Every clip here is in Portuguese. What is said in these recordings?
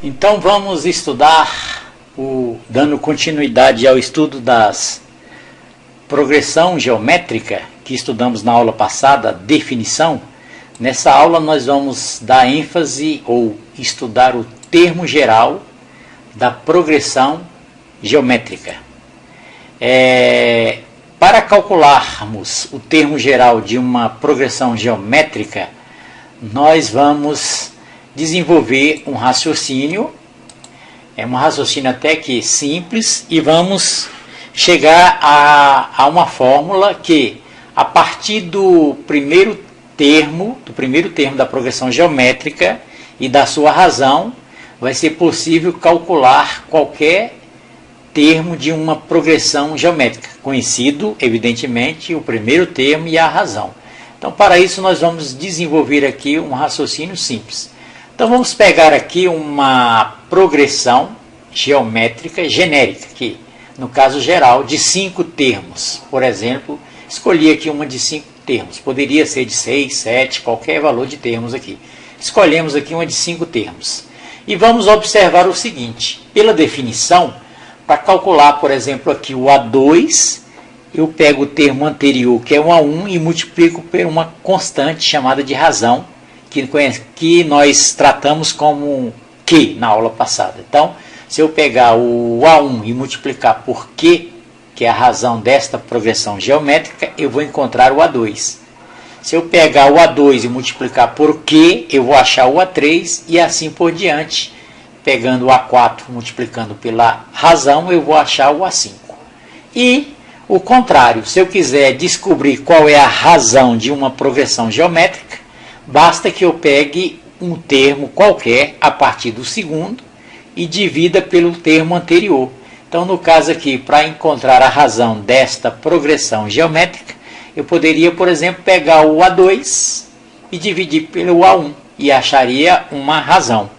Então vamos estudar, dando continuidade ao estudo das progressão geométrica, que estudamos na aula passada, definição. Nessa aula nós vamos dar ênfase ou estudar o termo geral da progressão geométrica. Para calcularmos o termo geral de uma progressão geométrica, nós vamos desenvolver um raciocínio até que simples, e vamos chegar a uma fórmula que, a partir do primeiro termo da progressão geométrica e da sua razão, vai ser possível calcular qualquer termo de uma progressão geométrica, conhecido, evidentemente, o primeiro termo e a razão. Então, para isso, nós vamos desenvolver aqui um raciocínio simples. Então, vamos pegar aqui uma progressão geométrica genérica, que, no caso geral, de 5 termos. Por exemplo, escolhi aqui uma de 5 termos. Poderia ser de 6, 7, qualquer valor de termos aqui. Escolhemos aqui uma de 5 termos. E vamos observar o seguinte: pela definição, para calcular, por exemplo, aqui o A2, eu pego o termo anterior, que é o A1, e multiplico por uma constante chamada de razão, que nós tratamos como Q na aula passada. Então, se eu pegar o A1 e multiplicar por Q, que é a razão desta progressão geométrica, eu vou encontrar o A2. Se eu pegar o A2 e multiplicar por Q, eu vou achar o A3 e assim por diante. Pegando o A4, multiplicando pela razão, eu vou achar o A5. E o contrário, se eu quiser descobrir qual é a razão de uma progressão geométrica, basta que eu pegue um termo qualquer a partir do segundo e divida pelo termo anterior. Então, no caso aqui, para encontrar a razão desta progressão geométrica, eu poderia, por exemplo, pegar o A2 e dividir pelo A1 e acharia uma razão,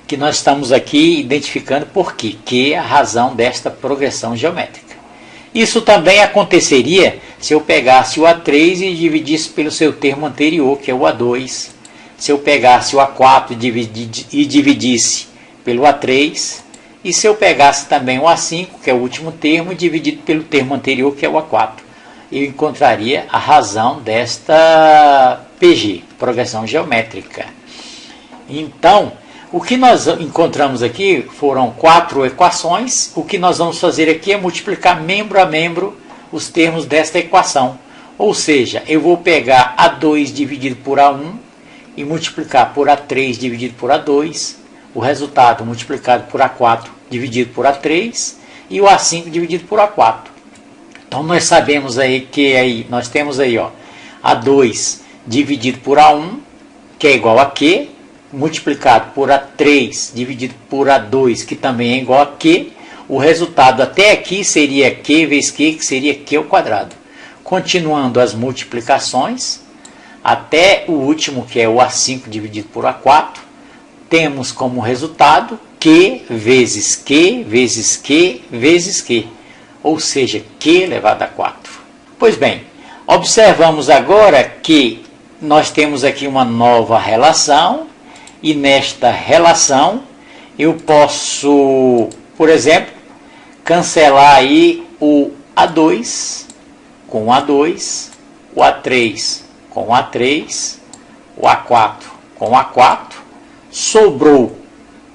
que nós estamos aqui identificando por quê, que é a razão desta progressão geométrica. Isso também aconteceria se eu pegasse o A3 e dividisse pelo seu termo anterior, que é o A2. Se eu pegasse o A4 e dividisse pelo A3. E se eu pegasse também o A5, que é o último termo, e dividido pelo termo anterior, que é o A4. Eu encontraria a razão desta PG, progressão geométrica. Então, o que nós encontramos aqui foram 4 equações. O que nós vamos fazer aqui é multiplicar membro a membro os termos desta equação. Ou seja, eu vou pegar A2 dividido por A1 e multiplicar por A3 dividido por A2. O resultado multiplicado por A4 dividido por A3 e o A5 dividido por A4. Então, nós sabemos aí que nós temos aí, A2 dividido por A1, que é igual a Q, multiplicado por A3 dividido por A2, que também é igual a Q. O resultado até aqui seria Q vezes Q, que seria Q ao quadrado. Continuando as multiplicações, até o último, que é o A5 dividido por A4, temos como resultado Q vezes Q vezes Q vezes Q, ou seja, Q elevado a 4. Pois bem, observamos agora que nós temos aqui uma nova relação, e nesta relação eu posso, por exemplo, cancelar aí o A2 com o A2, o A3 com o A3, o A4 com o A4, sobrou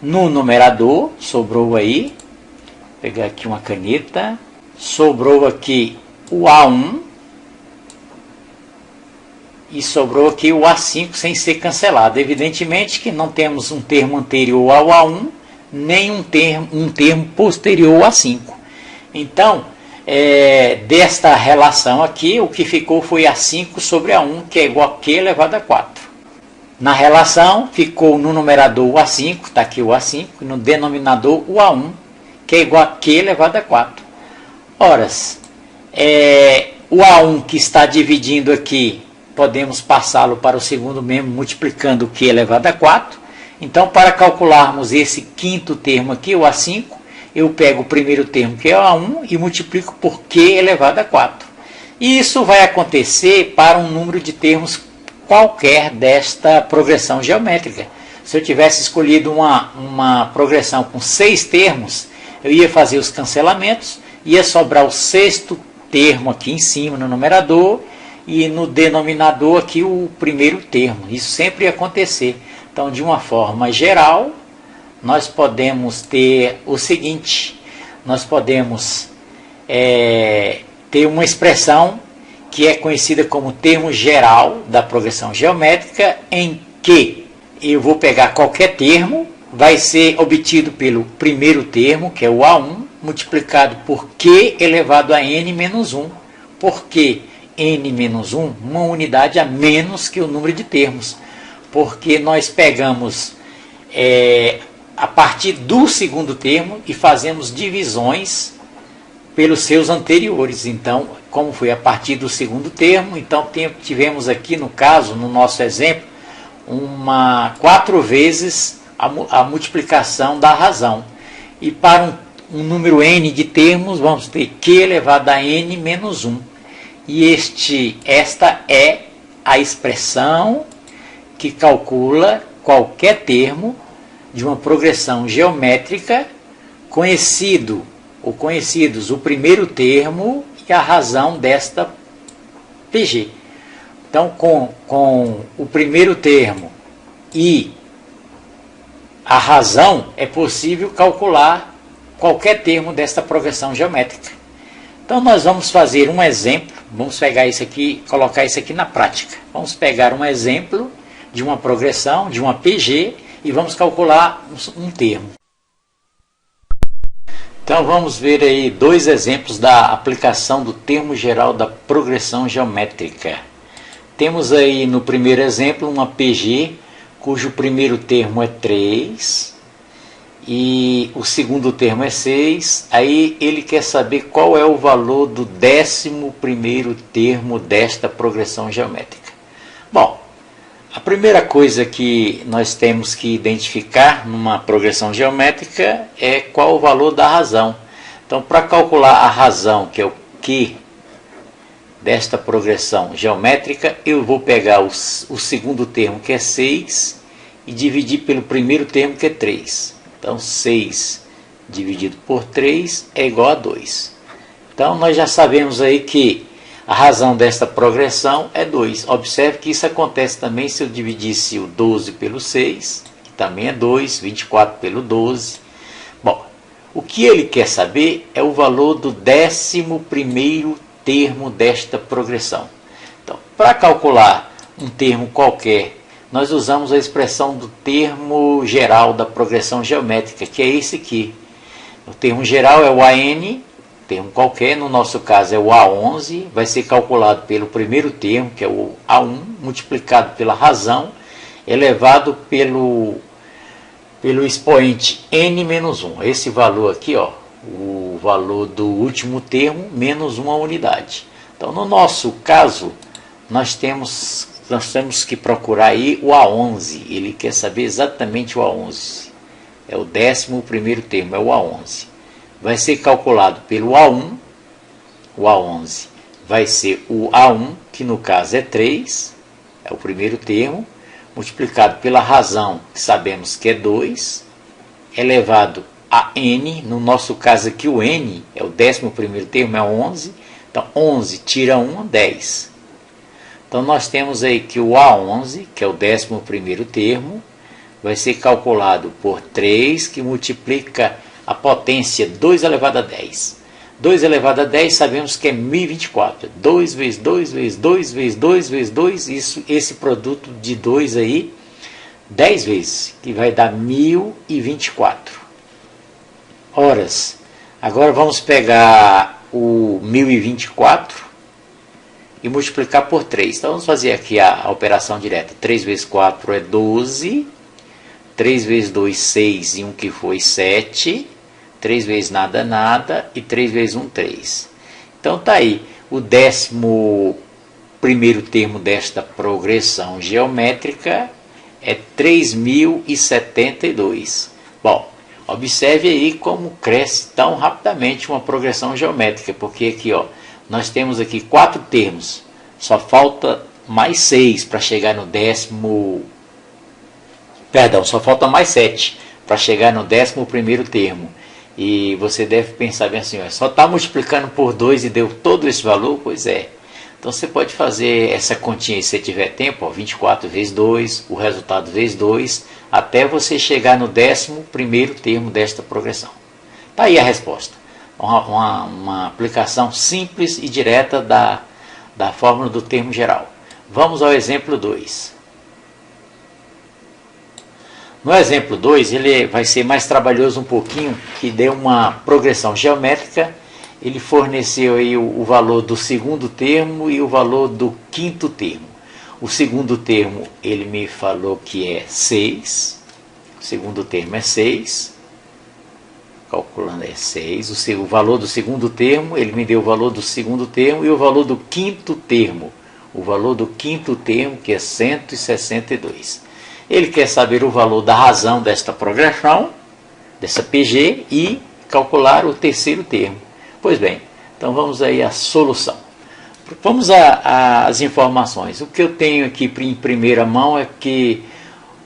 no numerador, sobrou aí, vou pegar aqui uma caneta, sobrou aqui o A1, e sobrou aqui o A5 sem ser cancelado. Evidentemente que não temos um termo anterior ao A1, nem um termo posterior ao A5. Então, desta relação aqui, o que ficou foi A5 sobre A1, que é igual a Q elevado a 4. Na relação, ficou no numerador o A5, está aqui o A5, e no denominador o A1, que é igual a Q elevado a 4. Ora, o A1 que está dividindo aqui, podemos passá-lo para o segundo membro multiplicando o Q elevado a 4. Então, para calcularmos esse quinto termo aqui, o A5, eu pego o primeiro termo, que é o A1, e multiplico por Q elevado a 4. E isso vai acontecer para um número de termos qualquer desta progressão geométrica. Se eu tivesse escolhido uma progressão com 6 termos, eu ia fazer os cancelamentos, ia sobrar o 6º termo aqui em cima no numerador e no denominador aqui o primeiro termo. Isso sempre ia acontecer. Então, de uma forma geral, nós podemos ter o seguinte: nós podemos ter uma expressão que é conhecida como termo geral da progressão geométrica, em que eu vou pegar qualquer termo, vai ser obtido pelo primeiro termo, que é o A1, multiplicado por Q elevado a N menos 1. Por que N menos 1? Uma unidade a menos que o número de termos. Porque nós pegamos a partir do segundo termo e fazemos divisões pelos seus anteriores. Então, como foi a partir do segundo termo, então tivemos aqui no caso, no nosso exemplo, 4 vezes a multiplicação da razão. E para um número n de termos, vamos ter Q elevado a n menos 1. E esta é a expressão que calcula qualquer termo de uma progressão geométrica conhecidos o primeiro termo e a razão desta PG. Então, com o primeiro termo e a razão, é possível calcular qualquer termo desta progressão geométrica. Então, nós vamos fazer um exemplo, vamos pegar isso aqui, colocar isso aqui na prática. Vamos pegar um exemplo de uma progressão, de uma PG, e vamos calcular um termo. Então, vamos ver aí 2 exemplos da aplicação do termo geral da progressão geométrica. Temos aí no primeiro exemplo uma PG, cujo primeiro termo é 3 e o segundo termo é 6. Aí ele quer saber qual é o valor do 11º termo desta progressão geométrica. Bom, a primeira coisa que nós temos que identificar numa progressão geométrica é qual o valor da razão. Então, para calcular a razão, que é o Q desta progressão geométrica, eu vou pegar o segundo termo, que é 6, e dividir pelo primeiro termo, que é 3. Então, 6 dividido por 3 é igual a 2. Então, nós já sabemos aí que a razão desta progressão é 2. Observe que isso acontece também se eu dividisse o 12 pelo 6, que também é 2, 24 pelo 12. Bom, o que ele quer saber é o valor do 11º termo desta progressão. Então, para calcular um termo qualquer, nós usamos a expressão do termo geral da progressão geométrica, que é esse aqui. O termo geral é o AN, termo qualquer, no nosso caso é o A11, vai ser calculado pelo primeiro termo, que é o A1, multiplicado pela razão, elevado pelo expoente n menos 1. Esse valor aqui, ó, o valor do último termo menos uma unidade. Então, no nosso caso, nós temos que procurar aí o A11. Ele quer saber exatamente o A11. É o 11º termo, é o A11. Vai ser calculado pelo A1, o A11 vai ser o A1, que no caso é 3, é o primeiro termo, multiplicado pela razão, que sabemos que é 2, elevado a n, no nosso caso aqui o n, é o 11º termo, é 11, então 11 tira 1, 10. Então nós temos aí que o A11, que é o 11º termo, vai ser calculado por 3, que multiplica a potência 2 elevado a 10. 2 elevado a 10 sabemos que é 1024. 2 vezes 2 vezes 2 vezes 2 vezes 2, esse produto de 2 aí, 10 vezes, que vai dar 1024 horas. Agora vamos pegar o 1024 e multiplicar por 3. Então vamos fazer aqui a operação direta. 3 vezes 4 é 12. 3 vezes 2, 6, e 1 que foi 7. 3 vezes nada, nada, e 3 vezes 1, 3. Então está aí o 11º termo desta progressão geométrica é 3072. Bom, observe aí como cresce tão rapidamente uma progressão geométrica, porque aqui, ó, nós temos aqui 4 termos, só falta mais 6 para chegar no 11º Perdão, só falta mais 7 para chegar no 11º termo. E você deve pensar bem assim, só está multiplicando por 2 e deu todo esse valor? Pois é. Então você pode fazer essa continha aí, se você tiver tempo, 24 vezes 2, o resultado vezes 2, até você chegar no 11º termo desta progressão. Está aí a resposta. Uma aplicação simples e direta da fórmula do termo geral. Vamos ao exemplo 2. No exemplo 2, ele vai ser mais trabalhoso um pouquinho, que deu uma progressão geométrica. Ele forneceu aí o valor do segundo termo e o valor do quinto termo. O segundo termo ele me falou que é 6. O segundo termo é 6. Calculando é 6. O valor do segundo termo, ele me deu o valor do segundo termo e o valor do quinto termo. O valor do quinto termo, que é 162. Ele quer saber o valor da razão desta progressão, dessa PG, e calcular o terceiro termo. Pois bem, então vamos aí à solução. Vamos às informações. O que eu tenho aqui em primeira mão é que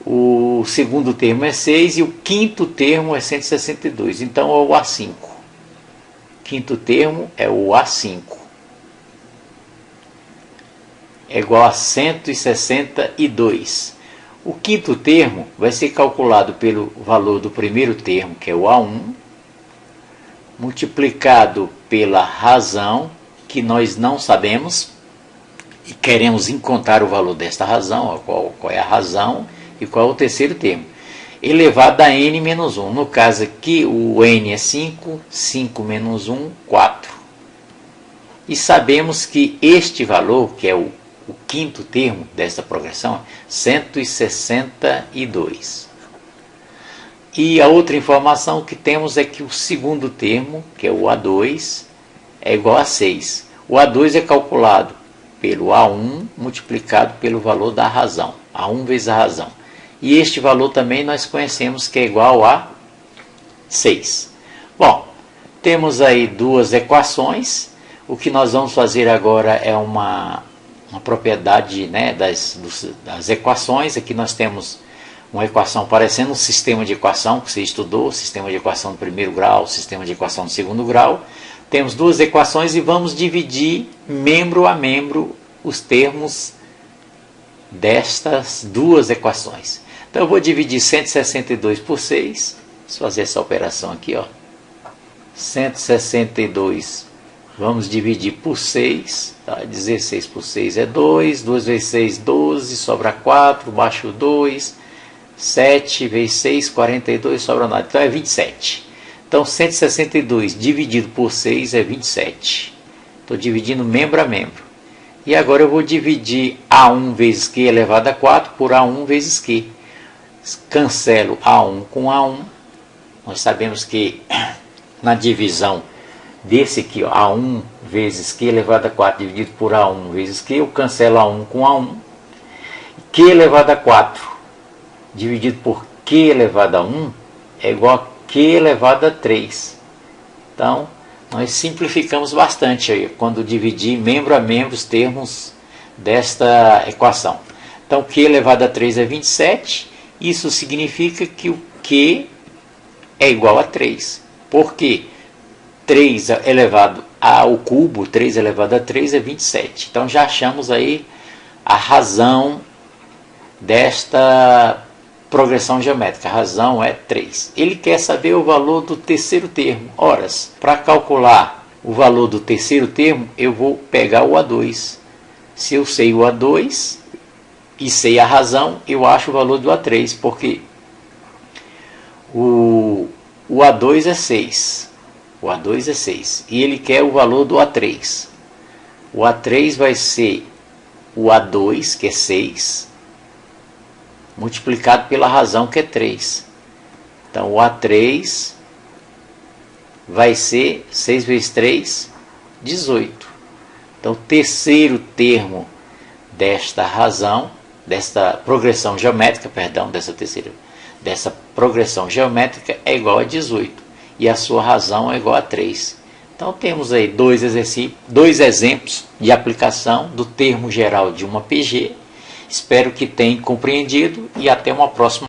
o segundo termo é 6 e o quinto termo é 162. Então é o A5. Quinto termo é o A5. É igual a 162. O quinto termo vai ser calculado pelo valor do primeiro termo, que é o A1, multiplicado pela razão, que nós não sabemos, e queremos encontrar o valor desta razão, qual é a razão e qual é o terceiro termo, elevado a n menos 1. No caso aqui, o n é 5, 5 menos 1, 4. E sabemos que este valor, que é o quinto termo desta progressão, é 162. E a outra informação que temos é que o segundo termo, que é o A2, é igual a 6. O A2 é calculado pelo A1 multiplicado pelo valor da razão. A1 vezes a razão. E este valor também nós conhecemos que é igual a 6. Bom, temos aí duas equações. O que nós vamos fazer agora é uma propriedade, né, das equações. Aqui nós temos uma equação parecendo um sistema de equação que você estudou, sistema de equação do primeiro grau, sistema de equação do segundo grau. Temos duas equações e vamos dividir membro a membro os termos destas duas equações. Então eu vou dividir 162 por 6, vamos fazer essa operação aqui, 162, vamos dividir por 6, tá? 16 por 6 é 2, 2 vezes 6, 12, sobra 4, baixo 2, 7 vezes 6, 42, sobra nada. Então é 27. Então 162 dividido por 6 é 27. Estou dividindo membro a membro. E agora eu vou dividir A1 vezes Q elevado a 4 por A1 vezes Q. Cancelo A1 com A1. Nós sabemos que na divisão desse aqui, A1 vezes Q elevado a 4 dividido por A1 vezes Q, eu cancelo A1 com A1. Q elevado a 4 dividido por Q elevado a 1 é igual a Q elevado a 3. Então, nós simplificamos bastante aí, quando dividir membro a membro os termos desta equação. Então, Q elevado a 3 é 27. Isso significa que o Q é igual a 3. Por quê? 3 elevado ao cubo, 3 elevado a 3 é 27. Então, já achamos aí a razão desta progressão geométrica. A razão é 3. Ele quer saber o valor do terceiro termo. Ora, para calcular o valor do terceiro termo, eu vou pegar o A2. Se eu sei o A2 e sei a razão, eu acho o valor do A3, porque o A2 é 6. O A2 é 6. E ele quer o valor do A3. O A3 vai ser o A2, que é 6, multiplicado pela razão, que é 3. Então, o A3 vai ser 6 vezes 3, 18. Então, o terceiro termo desta razão, desta progressão geométrica, dessa progressão geométrica é igual a 18. E a sua razão é igual a 3. Então, temos aí dois exemplos de aplicação do termo geral de uma PG. Espero que tenham compreendido e até uma próxima.